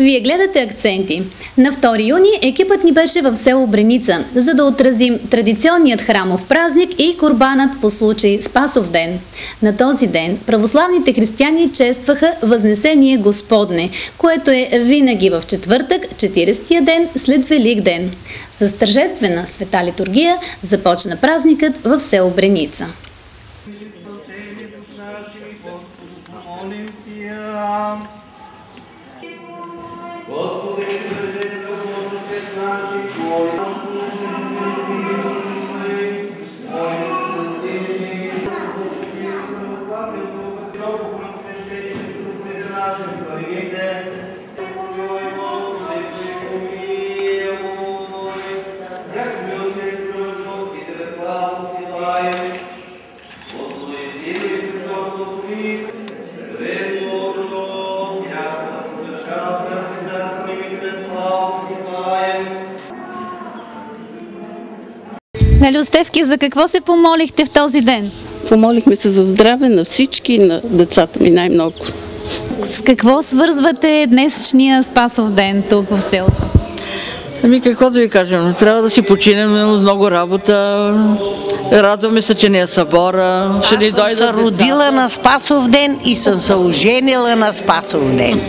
Вие гледате Акценти. На 2 юни екипът ни беше в село Бреница, за да отразим традиционният храмов празник и курбанът по случай Спасов ден. На този ден православните християни честваха Възнесение Господне, което е винаги в четвъртък, 40-тия ден след Велик ден. С тържествена света литургия започна празникът в село Бреница. Господи, На Люстевки, за какво се помолихте в този ден? Помолихме се за здраве на всички и на децата ми най-много. С какво свързвате днешния Спасов ден тук в селото? Ами какво да ви кажем, трябва да си починем, много работа. Радваме се, че не е събора. Ще ни дойдат деца. Аз съм родила на Спасов ден и съм се оженила на Спасов ден.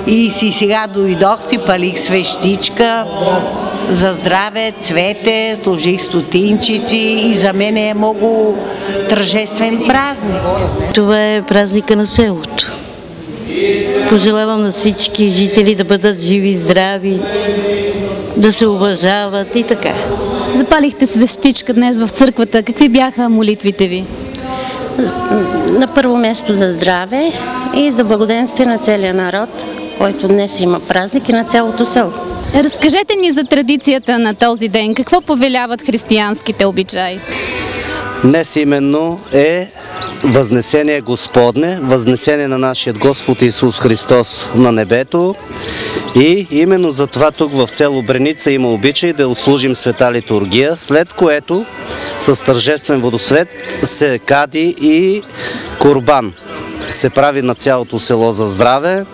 И сега дойдох, си палих свещичка за здраве, цвете, служих стотинчици и за мен е много тържествен празник. Това е празника на селото. Пожелавам на всички жители да бъдат живи и здрави, да се уважават и така. Запалихте свещичка днес в църквата. Какви бяха молитвите ви? На първо място за здраве и за благоденствие на целия народ, който днес има празник, и на цялото село. Разкажете ни за традицията на този ден. Какво повеляват християнските обичаи? Днес именно е Възнесение Господне, възнесение на нашия Господ Исус Христос на небето, и именно за това тук в село Бреница има обичай да отслужим света литургия, след което с тържествен водосвет се кади и курбан. Се прави на цялото село за здраве.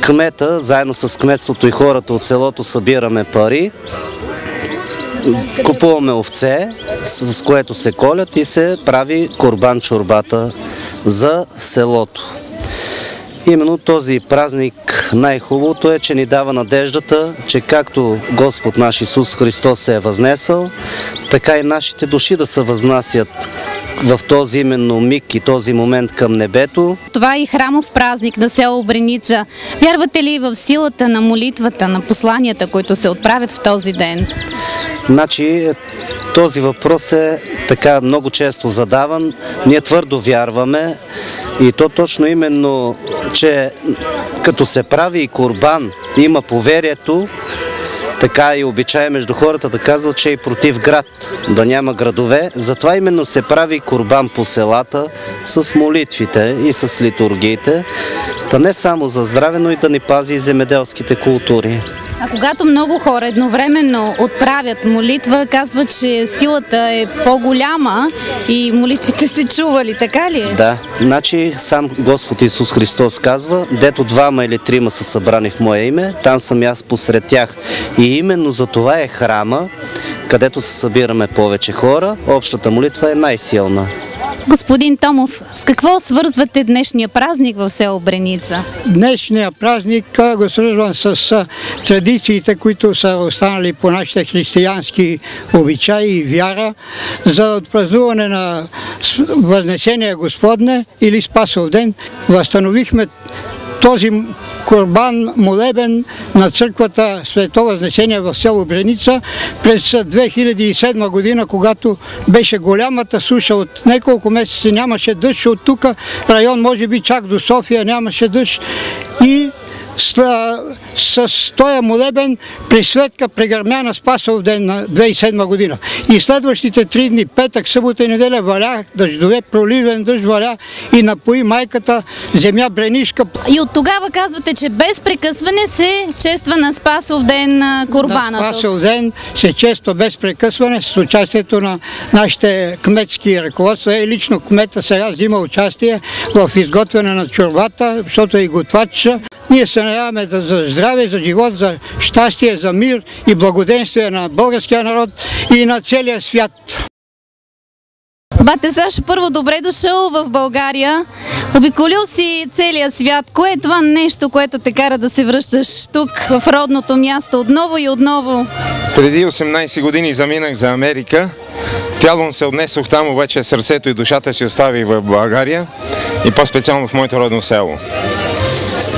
Кмета, заедно с кметството и хората от селото, събираме пари, купуваме овце, с което се колят и се прави курбан чорбата за селото. Именно този празник най-хубавото е, че ни дава надеждата, че както Господ наш Исус Христос се е възнесъл, така и нашите души да се възнасят в този именно миг и този момент към небето. Това е и храмов празник на село Бреница. Вярвате ли в силата на молитвата, на посланията, които се отправят в този ден? Значи, този въпрос е така много често задаван. Ние твърдо вярваме, и то точно именно, че като се прави и курбан, има поверието, така и обичай между хората да казват, че и против град, да няма градове. Затова именно се прави курбан по селата с молитвите и с литургиите, да не само за здраве, но и да ни пази и земеделските култури. А когато много хора едновременно отправят молитва, казват, че силата е по-голяма и молитвите се чували, така ли е? Да, значи сам Господ Исус Христос казва, дето 2 или 3 са събрани в Мое име, там съм аз посред тях. И именно за това е храма, където се събираме повече хора, общата молитва е най-силна. Господин Томов, с какво свързвате днешния празник в село Бреница? Днешния празник го свързвам с традициите, които са останали по нашите християнски обичаи и вяра, за отпразнуване на Възнесение Господне или Спасов ден. Възстановихме този курбан молебен на църквата Свето Възнесение в село Бреница през 2007 година, когато беше голямата суша. От няколко месеца нямаше дъжд, от тук район, може би чак до София, нямаше дъжд, и с този молебен при Светка прегърмя на Спасов ден на 2007 година. И следващите 3 дни, петък, събота и неделя, валя дъждове, проливен дъжд валя и напои майката земя Бренишка. И от тогава казвате, че без прекъсване се чества на Спасов ден курбана. На Спасов ден се чества без прекъсване с участието на нашите кметски ръководства. И лично кмета сега взима участие в изготвяне на чорбата, защото е и готвач. Ние се надяваме за здраве, за живот, за щастие, за мир и благоденствие на българския народ и на целия свят. Бате Сашо, първо добре дошъл в България. Обиколил си целия свят. Кое е това нещо, което те кара да се връщаш тук, в родното място, отново и отново? Преди 18 години заминах за Америка. Тялом се отнесох там, обаче сърцето и душата си остави в България и по-специално в моето родно село.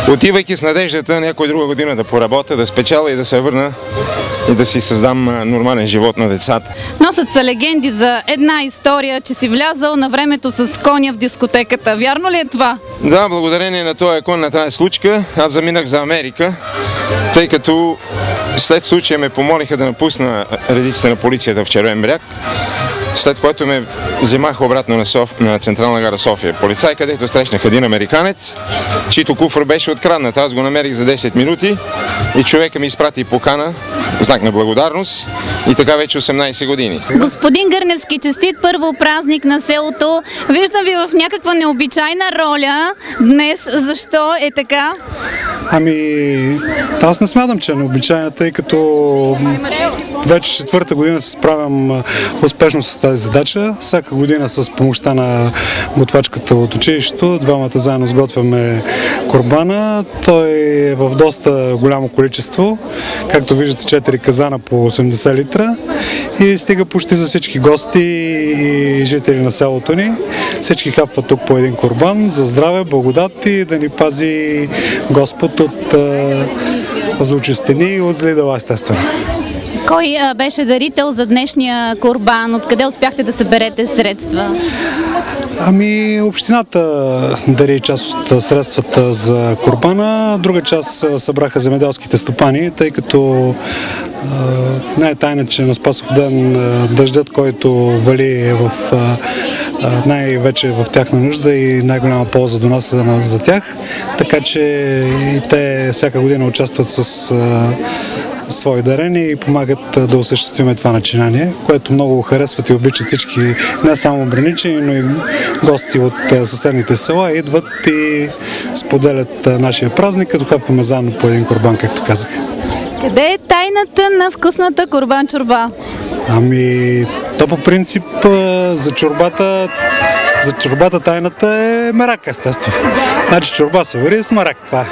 Отивайки с надеждата някой друга година да поработя, да спечеля и да се върна и да си създам нормален живот на децата. Носят се легенди за една история, че си влязал на времето с коня в дискотеката. Вярно ли е това? Да, благодарение на този кон, на тази случка, аз заминах за Америка, тъй като след случая ме помолиха да напусна редиците на полицията в Червен бряг, след което ме вземах обратно на Централна гара София. Полицай, където срещнах един американец, чийто куфър беше откраднат. Аз го намерих за 10 минути и човека ми изпрати покана, знак на благодарност, и така вече 18 години. Господин Гърневски, честит първо празник на селото. Виждам ви в някаква необичайна роля днес. Защо е така? Ами, аз не смятам, че е необичайна, тъй като вече четвърта година се справям успешно с тази задача. Всяка година с помощта на готвачката от училището, двамата заедно сготвяме курбана. Той е в доста голямо количество, както виждате 4 казана по 80 литра и стига почти за всички гости и жители на селото ни. Всички хапват тук по един курбан за здраве, благодат и да ни пази Господ от злочестини и от зли дела, естествено. Кой беше дарител за днешния курбан? Откъде успяхте да съберете средства? Ами, общината дари част от средствата за курбана, друга част събраха земеделските стопани, тъй като не е тайна, че на Спасов ден дъждът, който вали е в най-вече в тяхна нужда и най-голяма полза до нас за тях, така че и те всяка година участват с свои дарения и помагат да осъществиме това начинание, което много харесват и обичат всички, не само браничани, но и гости от съседните села, идват и споделят нашия празник, като хапваме заедно по един курбан, както казах. Къде е тайната на вкусната курбан-чорба? Ами, то по принцип за чорбата тайната е мерак, естествено. Значи чорба се вари с мерак, това е.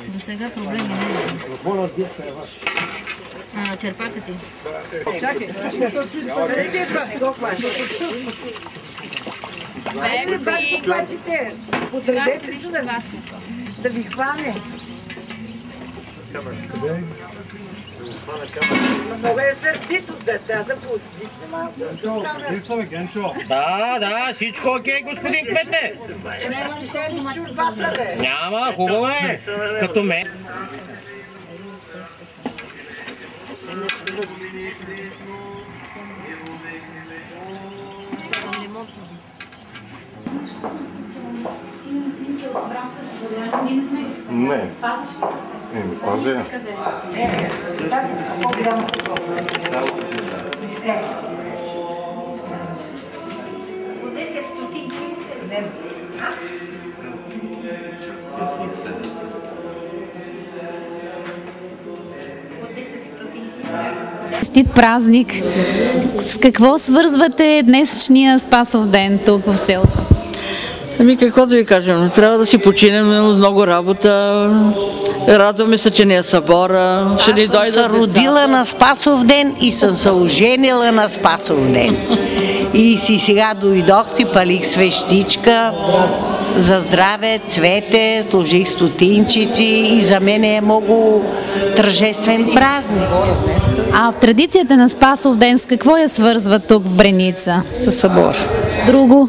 До сега проблеми не е. Черпака ти. Чакай. Къде е това? Айде, башко, хватите. Подредете се да ви хване. Много е сърдито, да запусти. Да, всичко окей, господин кмете. Няма, хубаво е. Като мен. Не. Пазя. Честит празник! С какво свързвате днешния Спасов ден тук в селото? Ами какво да ви кажем, трябва да си починем, много работа. Радваме се, че не е събора. Ще ни дойдат. Аз съм се родила на Спасов ден и съм се оженила на Спасов ден. И сега дойдох, си палих свещичка за здраве, цвете, служих стотинчици и за мен е много тържествен празник. А традицията на Спасов ден с какво я свързва тук в Бреница? Със събор. Друго?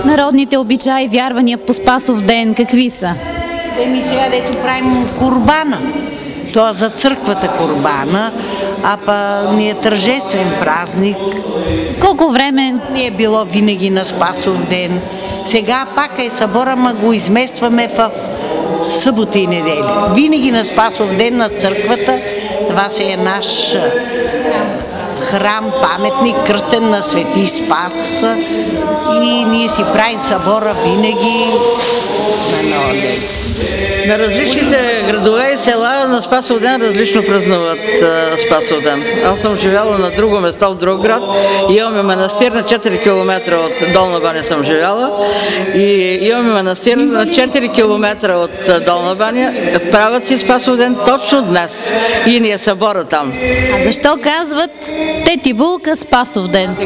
Народните обичаи, вярвания по Спасов ден, какви са? Сега дето правим курбана. Това за църквата курбана, а па ни е тържествен празник. Колко време? Ни е било винаги на Спасов ден. Сега пак е събора, ма го изместваме в събота и недели. Винаги на Спасов ден на църквата. Това си е наш храм, паметник, кръстен на Свети Спас. И ние си правим събора винаги на нова ден. На различните градове и села на Спасов ден различно празнуват Спасов ден. Аз съм живяла на друго место, в друг град. Имаме манастир на 4 км от Долна баня съм живяла. И имаме манастир на 4 км от Долна баня. Правят си Спасов ден точно днес. И ни е събора там. А защо казват Тетибулка Спасов ден?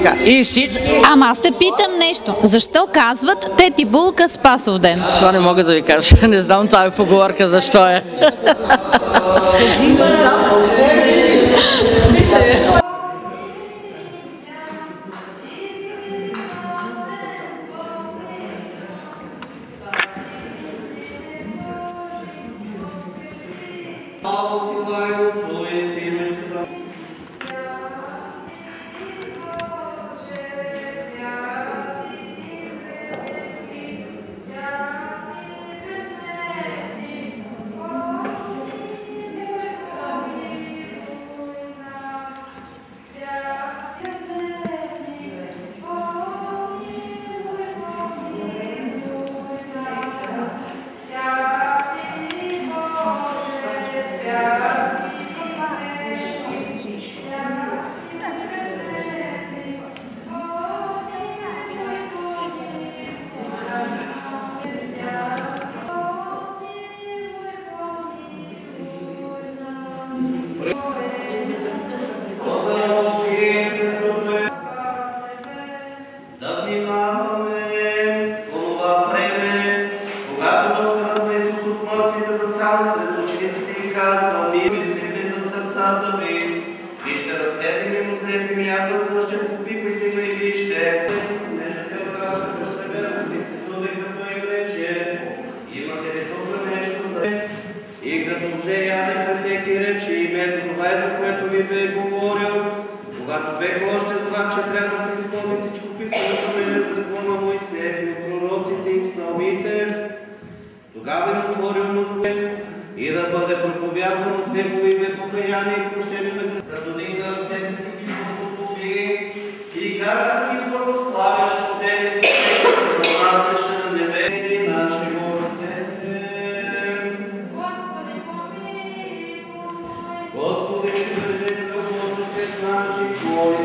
Ама аз те питам нещо. Защо казват Тетибулка Спасов ден? Това не мога да ви кажа. Не знам тази поговорка защо е. И като взе яде пред тех и рече, името това е, за което ви бе говорил, когато бех още звак, че трябва да се изпълни всичко писано в закона Моисеев и от пророците и псалмите, тогава им отворил мъзле и да бъде проповядван от него име покаяние и прощение на греховете, като дигна ръцете си ги благослови и как ги благославяш от тебе си, да се понасяш на небе и наши горце. Господи, си държете да Божите с наши твои,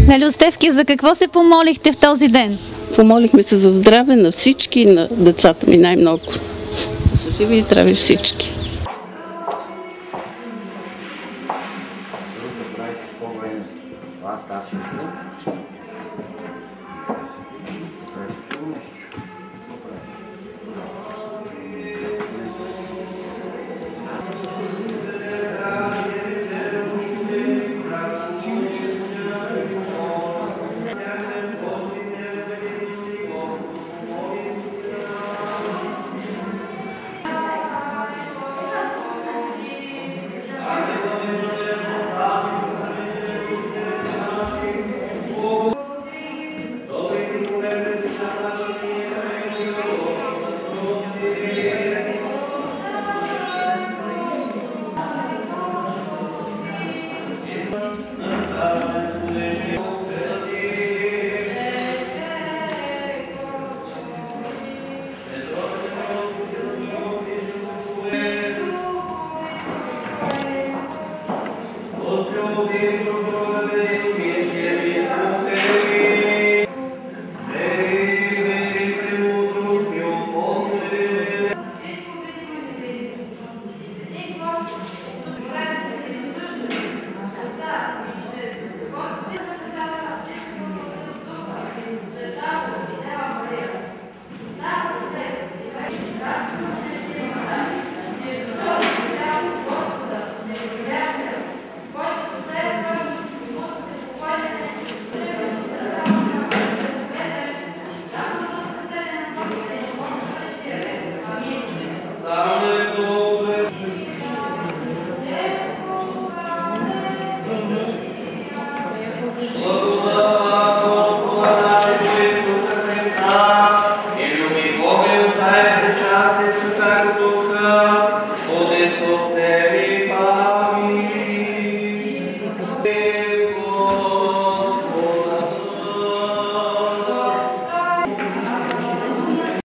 Нелю Стефки, за какво се помолихте в този ден? Помолихме се за здраве на всички и на децата ми най-много. Да са живи и здрави всички.